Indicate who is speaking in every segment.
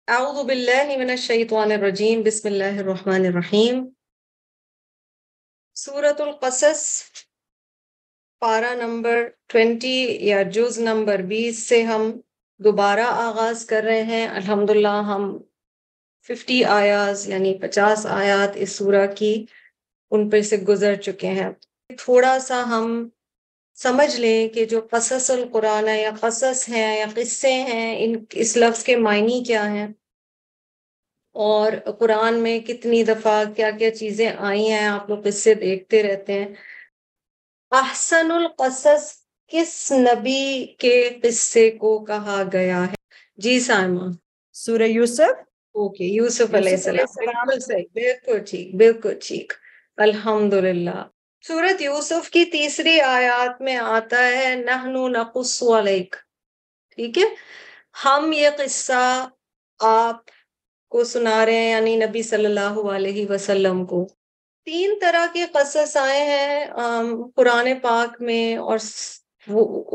Speaker 1: اعوذ باللہ من الشیطان الرجیم بسم اللہ الرحمن الرحیم سورۃ القصص پارہ نمبر 20 یا جز نمبر 20 سے ہم دوبارہ آغاز کر رہے ہیں. الحمدللہ ہم 50 آیات یعنی 50 آیات اس سورہ کی ان پہ سے گزر چکے ہیں. تھوڑا سا ہم سمجھ لیں کہ جو قصص القرآن ہے یا قصص ہیں یا قصے ہیں اس لفظ کے معنی کیا ہیں اور قرآن میں کتنی دفعہ کیا کیا چیزیں آئی ہیں. آپ لوگ قصے دیکھتے رہتے ہیں. احسن القصص کس نبی کے قصے کو کہا گیا ہے؟ جی سائمہ.
Speaker 2: سورہ یوسف.
Speaker 1: اوکے، یوسف علیہ السلام. بالکل صحیح، بالکل ٹھیک، بالکل ٹھیک. الحمدللہ. سورۃ یوسف کی تیسری آیات میں آتا ہے نحن نقص علیک. ٹھیک ہے، ہم یہ قصہ آپ کو سنا رہے ہیں یعنی نبی صلی اللہ علیہ وسلم کو. 3 طرح کے قصص آئے ہیں قرآن پاک میں اور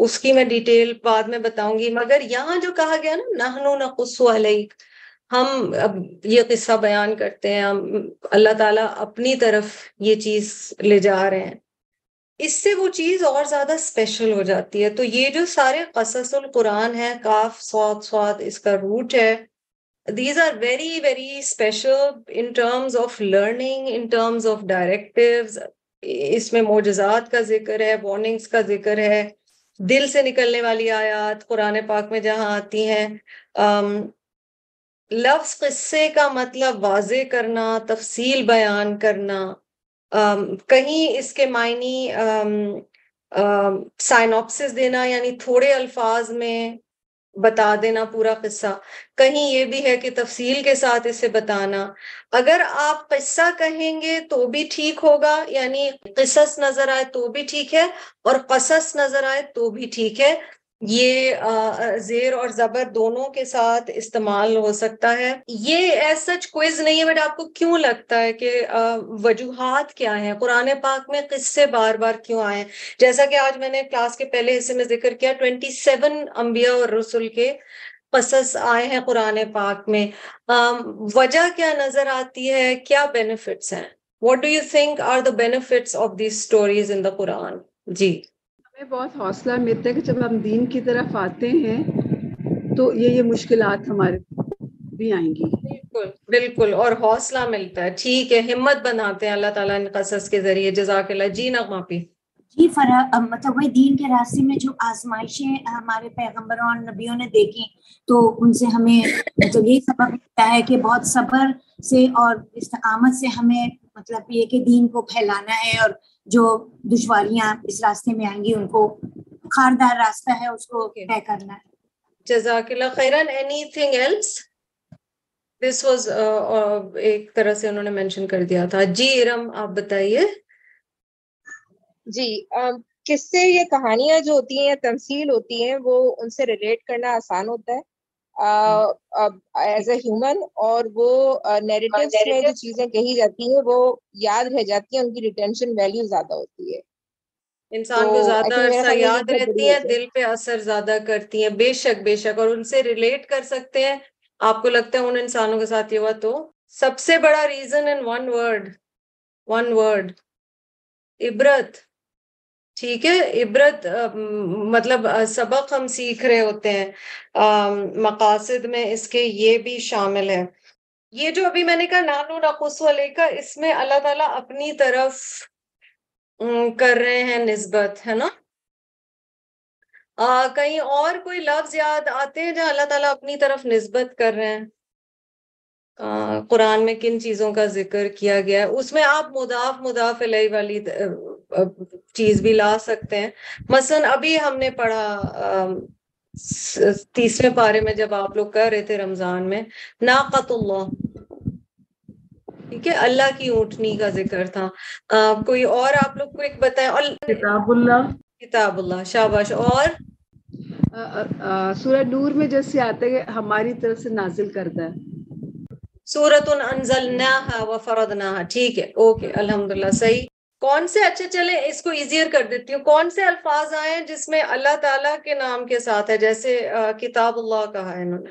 Speaker 1: اس کی میں ڈیٹیل بعد میں بتاؤں گی، مگر یہاں جو کہا گیا نا نحن نقص علیک، ہم اب یہ قصہ بیان کرتے ہیں، اللہ تعالیٰ اپنی طرف یہ چیز لے جا رہے ہیں، اس سے وہ چیز اور زیادہ اسپیشل ہو جاتی ہے. تو یہ جو سارے قصص القرآن ہیں، کاف صاد صاد اس کا روٹ ہے. These are very, very special in terms of learning, in terms of directives. اس میں معجزات کا ذکر ہے، وارننگز کا ذکر ہے، دل سے نکلنے والی آیات قرآن پاک میں جہاں آتی ہیں، لفظ قصے کا مطلب واضح کرنا، تفصیل بیان کرنا، کہیں اس کے معنی سائنوپسس دینا یعنی تھوڑے الفاظ میں بتا دینا پورا قصہ، کہیں یہ بھی ہے کہ تفصیل کے ساتھ اسے بتانا. اگر آپ قصہ کہیں گے تو بھی ٹھیک ہوگا، یعنی قصص نظر آئے تو بھی ٹھیک ہے اور قصص نظر آئے تو بھی ٹھیک ہے. یہ زیر اور زبر دونوں کے ساتھ استعمال ہو سکتا ہے. یہ ایز سچ کوئز نہیں ہے، بٹ آپ کو کیوں لگتا ہے کہ وجوہات کیا ہیں قرآن پاک میں قصے بار بار کیوں آئے ہیں؟ جیسا کہ آج میں نے کلاس کے پہلے حصے میں ذکر کیا، 27 انبیاء اور رسول کے قصص آئے ہیں قرآن پاک میں. وجہ کیا نظر آتی ہے، کیا بینیفٹس ہیں؟ What do you think are the benefits of these stories in the Quran؟ جی.
Speaker 2: ہمیں بہت حوصلہ ملتا ہے کہ جب ہم دین کی طرف آتے ہیں تو یہ مشکلات ہمارے بھی آئیں گی.
Speaker 1: بالکل بالکل، اور حوصلہ ملتا ہے. ٹھیک ہے، ہمت بناتے ہیں اللہ تعالیٰ ان قصص کے ذریعے. جزاک اللہ. جی نغمہ پی.
Speaker 3: جی مطلب وہی دین کے راستے میں جو آزمائشیں ہمارے پیغمبروں اور نبیوں نے دیکھی تو ان سے ہمیں مطلب یہی سبق ملتا ہے کہ بہت صبر سے اور استقامت سے ہمیں مطلب یہ کہ دین کو پھیلانا ہے، اور جو دشواریاں اس راستے میں آئیں گی ان کو خاردار راستہ ہے اس کو طے کرنا ہے.
Speaker 1: جزاک اللہ خیرن. Anything else? This was ایک طرح سے انہوں نے مینشن کر دیا تھا. جی ارم آپ بتائیے.
Speaker 4: جی قصے یا کہانیاں جو ہوتی ہیں یا تمثیل ہوتی ہیں وہ ان سے ریلیٹ کرنا آسان ہوتا ہے ایز اے ہیومن، اور وہ نیریٹیوز میں جو چیزیں کہی جاتی ہیں وہ یاد رہ جاتی ہیں، ان کی ریٹینشن ویلیو زیادہ ہوتی ہے،
Speaker 1: انسان کو زیادہ
Speaker 4: میرا
Speaker 1: عرصہ
Speaker 4: خیال ہے یہ
Speaker 1: یاد
Speaker 4: بہت
Speaker 1: رہتی
Speaker 4: بڑی
Speaker 1: ہیں،
Speaker 4: وجہ ہے.
Speaker 1: دل پہ اثر زیادہ کرتی ہیں. بے شک بے شک، اور ان سے ریلیٹ کر سکتے ہیں. آپ کو لگتا ہے ان انسانوں کے ساتھ یہ ہوا تو سب سے بڑا ریزن ان ون ورڈ عبرت. ٹھیک ہے، عبرت مطلب سبق ہم سیکھ رہے ہوتے ہیں. مقاصد میں اس کے یہ بھی شامل ہے. یہ جو ابھی میں نے کہا نانو نقص علیکہ، اس میں اللہ تعالیٰ اپنی طرف کر رہے ہیں نسبت، ہے نا؟ کہیں اور کوئی لفظ یاد آتے ہیں جہاں اللہ تعالیٰ اپنی طرف نسبت کر رہے ہیں؟ قرآن میں کن چیزوں کا ذکر کیا گیا ہے؟ اس میں آپ مضاف الیہ والی چیز بھی لا سکتے ہیں. مثلا ابھی ہم نے پڑھا 30ویں پارے میں جب آپ لوگ کر رہے تھے رمضان میں، ناقۃ اللہ، ٹھیک ہے، اللہ کی اونٹنی کا ذکر تھا. کوئی اور آپ لوگ کو ایک بتائیں. اور
Speaker 2: کتاب اللہ.
Speaker 1: کتاب اللہ، شاباش. اور
Speaker 2: سورہ نور میں جیسے آتا ہے کہ ہماری طرف سے نازل کردہ ہے.
Speaker 1: سورۃ انزلناہا وفرضناہا. ٹھیک ہے، اوکے، الحمدللہ صحیح. کون سے، اچھا چلیں اس کو ایزیئر کر دیتی ہوں، کون سے الفاظ آئے ہیں جس میں اللہ تعالیٰ کے نام کے ساتھ ہے؟ جیسے کتاب اللہ کہا ہے انہوں نے.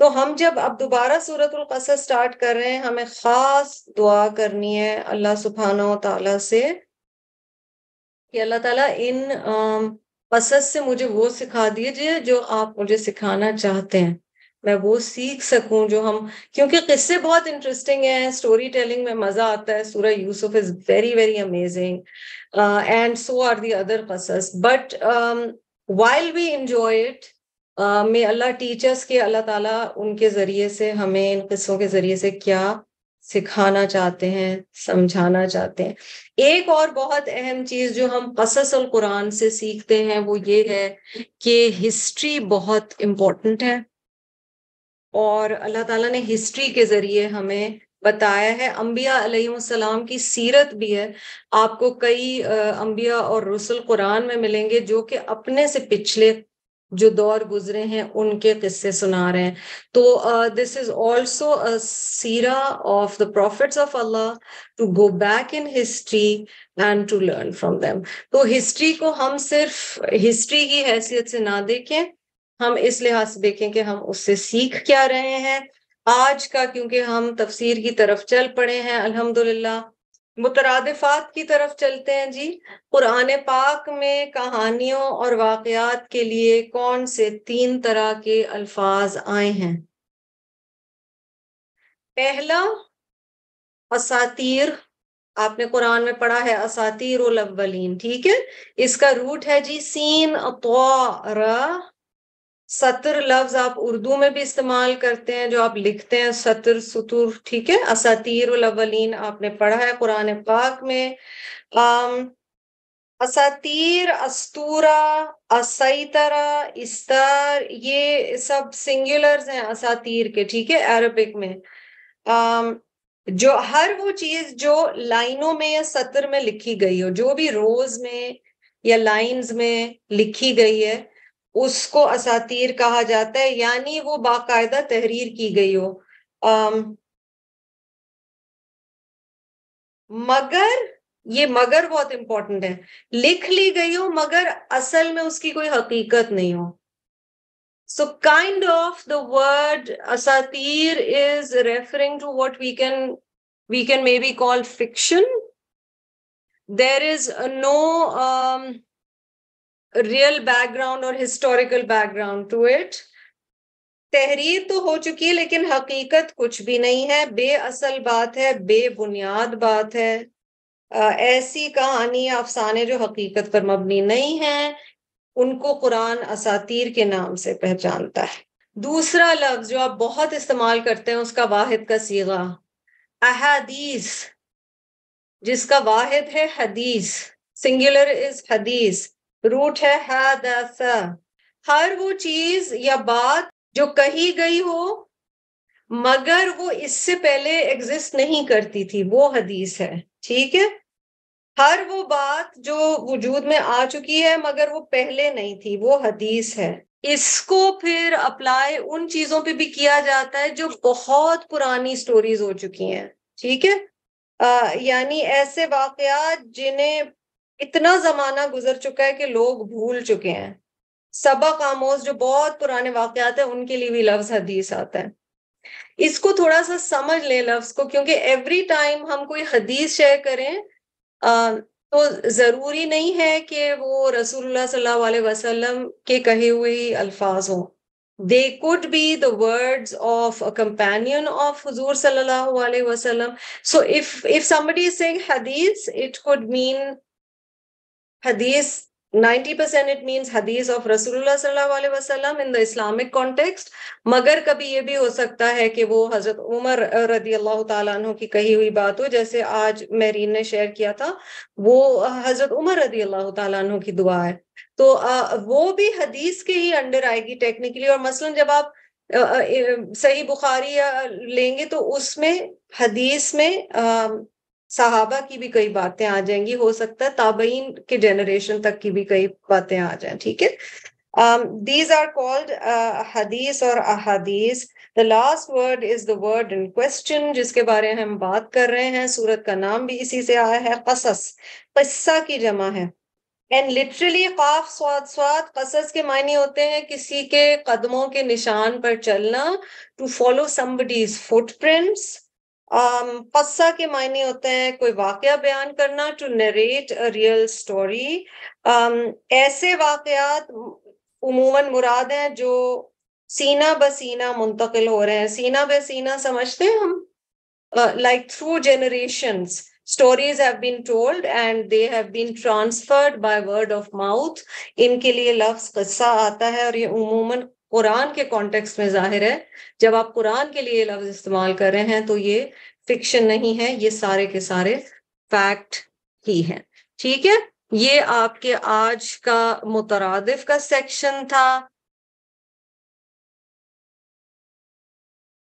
Speaker 1: تو ہم جب اب دوبارہ سورۃ القصص سٹارٹ کر رہے ہیں، ہمیں خاص دعا کرنی ہے اللہ سبحانہ و تعالیٰ سے کہ اللہ تعالیٰ ان قصص سے مجھے وہ سکھا دیجیے جو آپ مجھے سکھانا چاہتے ہیں، میں وہ سیکھ سکوں جو ہم، کیونکہ قصے بہت انٹرسٹنگ ہیں، سٹوری ٹیلنگ میں مزہ آتا ہے. سورہ یوسف is very very amazing and so are the other قصص، but while we enjoy it, may Allah teach us کہ اللہ تعالیٰ ان کے ذریعے سے ہمیں، ان قصوں کے ذریعے سے کیا سکھانا چاہتے ہیں، سمجھانا چاہتے ہیں. ایک اور بہت اہم چیز جو ہم قصص القرآن سے سیکھتے ہیں وہ یہ ہے کہ ہسٹری بہت امپورٹنٹ ہے، اور اللہ تعالیٰ نے ہسٹری کے ذریعے ہمیں بتایا ہے. انبیاء علیہ السلام کی سیرت بھی ہے. آپ کو کئی انبیاء اور رسل قرآن میں ملیں گے جو کہ اپنے سے پچھلے جو دور گزرے ہیں ان کے قصے سنا رہے ہیں. تو دس از آلسو سیرہ آف دا پروفٹس آف اللہ، to go back in history and to learn from them. تو ہسٹری کو ہم صرف ہسٹری کی حیثیت سے نہ دیکھیں، ہم اس لحاظ سے دیکھیں کہ ہم اس سے سیکھ کیا رہے ہیں. آج کا کیونکہ ہم تفسیر کی طرف چل پڑے ہیں الحمدللہ، مترادفات کی طرف چلتے ہیں. جی، قرآن پاک میں کہانیوں اور واقعات کے لیے کون سے 3 طرح کے الفاظ آئے ہیں؟ پہلا، اساطیر. آپ نے قرآن میں پڑھا ہے اساطیر الاولین، ٹھیک ہے. اس کا روٹ ہے جی سین طا را. سطر لفظ آپ اردو میں بھی استعمال کرتے ہیں، جو آپ لکھتے ہیں سطر سطور، ٹھیک ہے. اساطیر الاولین آپ نے پڑھا ہے قرآن پاک میں. اساطیر، استورا، اسیطرہ، استار، یہ سب سنگولرز ہیں اساطیر کے، ٹھیک ہے، عربک میں. جو ہر وہ چیز جو لائنوں میں یا سطر میں لکھی گئی ہو، جو بھی روز میں یا لائنز میں لکھی گئی ہے، اس کو اساطیر کہا جاتا ہے، یعنی وہ باقاعدہ تحریر کی گئی ہو. مگر یہ مگر بہت امپورٹنٹ ہے، لکھ لی گئی ہو مگر اصل میں اس کی کوئی حقیقت نہیں ہو. So kind of the word asatir is referring to what we can maybe call fiction. There is no real background or historical background to it. تحریر تو ہو چکی ہے لیکن حقیقت کچھ بھی نہیں ہے، بے اصل بات ہے، بے بنیاد بات ہے. ایسی کہانی افسانے جو حقیقت پر مبنی نہیں ہیں، ان کو قرآن اساطیر کے نام سے پہچانتا ہے. دوسرا لفظ جو آپ بہت استعمال کرتے ہیں اس کا واحد کا صیغہ احادیث، جس کا واحد ہے حدیث، سنگولر از حدیث، روٹ ہے حدث. ہر وہ چیز یا بات جو کہی گئی ہو مگر وہ اس سے پہلے ایگزسٹ نہیں کرتی تھی، وہ حدیث ہے، ٹھیک ہے. ہر وہ بات جو وجود میں آ چکی ہے مگر وہ پہلے نہیں تھی، وہ حدیث ہے. اس کو پھر اپلائی ان چیزوں پہ بھی کیا جاتا ہے جو بہت پرانی سٹوریز ہو چکی ہیں، ٹھیک ہے. یعنی ایسے واقعات جنہیں اتنا زمانہ گزر چکا ہے کہ لوگ بھول چکے ہیں، سبق آموز جو بہت پرانے واقعات ہیں ان کے لیے بھی لفظ حدیث آتا ہے. اس کو تھوڑا سا سمجھ لیں لفظ کو، کیونکہ ایوری ٹائم ہم کوئی حدیث شیئر کریں تو ضروری نہیں ہے کہ وہ رسول اللہ صلی اللہ علیہ وسلم کے کہے ہوئے ہی الفاظ ہوں. They could be the words of a companion of Huzur sallallahu alaihi wasallam. So if somebody is saying hadith, it could mean hadith, 90% it means hadith of Rasulullah sallallahu alaihi wasallam in the Islamic context. مگر کبھی یہ بھی ہو سکتا ہے کہ وہ حضرت عمر رضی اللہ تعالیٰ عنہ کی کہی ہوئی بات ہو، جیسے آج میرین نے شیئر کیا تھا، وہ حضرت عمر رضی اللہ تعالیٰ عنہ کی دعا ہے، تو وہ بھی حدیث کے ہی انڈر آئے گی ٹیکنیکلی. اور مثلا جب آپ صحیح بخاری لیں گے تو اس میں حدیث میں صحابہ کی بھی کئی باتیں آ جائیں گی، ہو سکتا ہے تابعین کے جنریشن تک کی بھی کئی باتیں آ جائیں، ٹھیک ہے. These are called hadith اور ahadith. The last word is the word in question جس کے بارے میں ہم بات کر رہے ہیں. سورت کا نام بھی اسی سے آیا ہے، قصص، قصہ کی جمع ہے. اینڈ لٹرلی قاف صاد صاد قصص کے معنی ہوتے ہیں کسی کے قدموں کے نشان پر چلنا, ٹو فالو somebody's footprints. قصہ کے معنی ہوتے ہیں کوئی واقعہ بیان کرنا, to narrate a real story. ایسے واقعات عموماً مراد ہیں جو سینہ بسینہ منتقل ہو رہے ہیں. سینہ بہ سینہ سمجھتے ہیں ہم, like through generations stories have been told and they have been transferred by word of mouth. ان کے لیے لفظ قصہ آتا ہے اور یہ عموماً قرآن کے کانٹیکسٹ میں ظاہر ہے. جب آپ قرآن کے لیے لفظ استعمال کر رہے ہیں تو یہ فکشن نہیں ہے, یہ سارے کے سارے فیکٹ ہی ہیں. ٹھیک ہے, یہ آپ کے آج کا مترادف کا سیکشن تھا.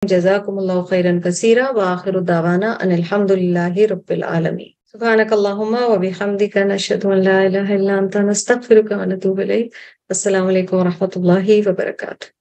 Speaker 1: جزاکم اللہ خیرا کثیرا وآخر دعوانا ان الحمد للہ رب العالمین. سبحانک اللہم وبحمدک نشہد ان لا الہ الا انت نستغفرک ونتوب الیک. السلام علیکم ورحمۃ اللہ وبرکاتہ.